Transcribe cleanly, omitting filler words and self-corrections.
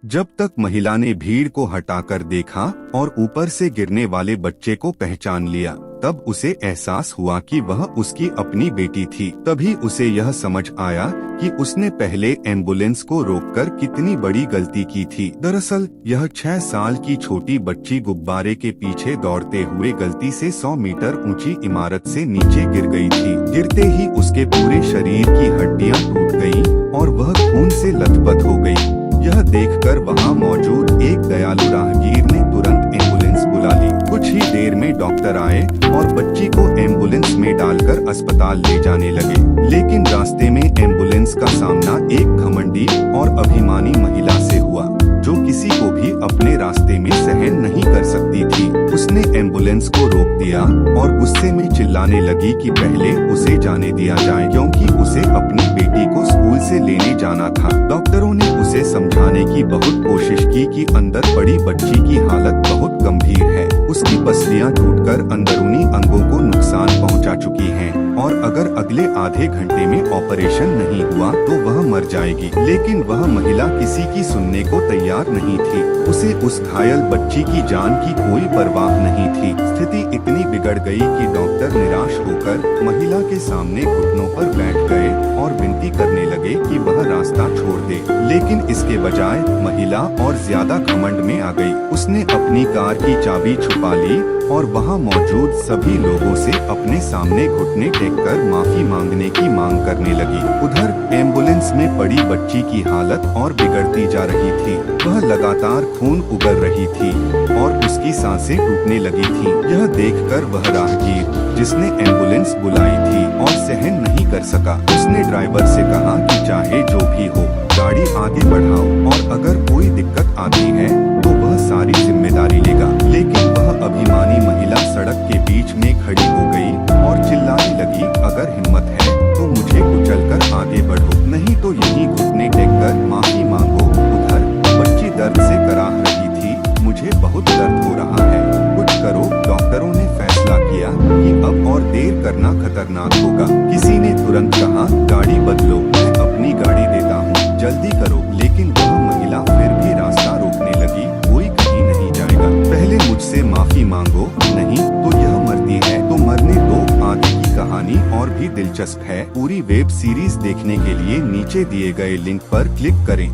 जब तक महिला ने भीड़ को हटाकर देखा और ऊपर से गिरने वाले बच्चे को पहचान लिया, तब उसे एहसास हुआ कि वह उसकी अपनी बेटी थी। तभी उसे यह समझ आया कि उसने पहले एम्बुलेंस को रोककर कितनी बड़ी गलती की थी। दरअसल यह 6 साल की छोटी बच्ची गुब्बारे के पीछे दौड़ते हुए गलती से 100 मीटर ऊंची इमारत से नीचे गिर गई थी। गिरते ही उसके पूरे शरीर की हड्डियां टूट गईं और वह खून से लथपथ हो गई। यह देखकर वहां मौजूद एक दयालु राहगीर ने तुरंत एम्बुलेंस बुला ली। कुछ ही देर में डॉक्टर आए और बच्ची को एम्बुलेंस में डालकर अस्पताल ले जाने लगे। लेकिन रास्ते में एम्बुलेंस का सामना एक घमंडी और अभिमानी महिला से हुआ, जो किसी को भी अपने रास्ते में सहन नहीं कर सकती थी। उसने एम्बुलेंस को रोक दिया और गुस्से में चिल्लाने लगी कि पहले उसे जाने दिया जाए, क्योंकि उसे अपनी बेटी को स्कूल से लेने जाना था। डॉक्टरों ने उसे समझाने की बहुत कोशिश की कि अंदर पड़ी बच्ची की हालत बहुत गंभीर है। उसकी पसलियां टूटकर अंदरूनी अंगों को नुकसान पहुंचा चुकी हैं और अगर अगले आधे घंटे में ऑपरेशन नहीं हुआ तो वह मर जाएगी। लेकिन वह महिला किसी की सुनने को तैयार नहीं थी। उसे उस घायल बच्ची की जान की कोई परवाह नहीं थी। स्थिति इतनी बिगड़ गई कि डॉक्टर निराश होकर महिला के सामने घुटनों पर बैठ गए और विनती करने लगे कि वह रास्ता छोड़ दे। लेकिन इसके बजाय महिला और ज्यादा घमंड में आ गई। उसने अपनी कार की चाबी छुपा ली और वहां मौजूद सभी लोगों से अपने सामने घुटने टेककर माफी मांगने की मांग करने लगी। उधर एम्बुलेंस में पड़ी बच्ची की हालत और बिगड़ती जा रही थी। वह लगातार खून उगल रही थी और उसकी सांसें टूटने लगी थीं। यह देखकर वह राहगीर, जिसने एम्बुलेंस बुलाई थी और सहन नहीं कर सका, उसने ड्राइवर से कहा कि चाहे जो भी हो, गाड़ी आगे बढ़ाओ और अगर कोई दिक्कत आती है तो वह सारी जिम्मेदारी लेगा। लेकिन वह अभिमानी महिला सड़क के बीच में खड़ी हो गई और चिल्लाने लगी, अगर हिम्मत है तो मुझे कुचलकर आगे बढ़ो, नहीं तो यहीं घुटने टेककर माफी मांगो। उधर बच्ची दर्द से कराह रही थी, मुझे बहुत दर्द हो रहा है, कुछ करो। डॉक्टरों ने फैसला किया कि अब और देर करना खतरनाक होगा। किसी ने तुरंत कहा, गाड़ी बदलो, मैं अपनी गाड़ी देता हूँ, जल्दी करो। लेकिन वह महिला फिर भी रास्ता रोकने लगी, कोई कहीं नहीं जाएगा, पहले मुझसे माफी मांगो, नहीं तो यह मरती है तो मरने दो। आगे की कहानी और भी दिलचस्प है। पूरी वेब सीरीज देखने के लिए नीचे दिए गए लिंक पर क्लिक करें।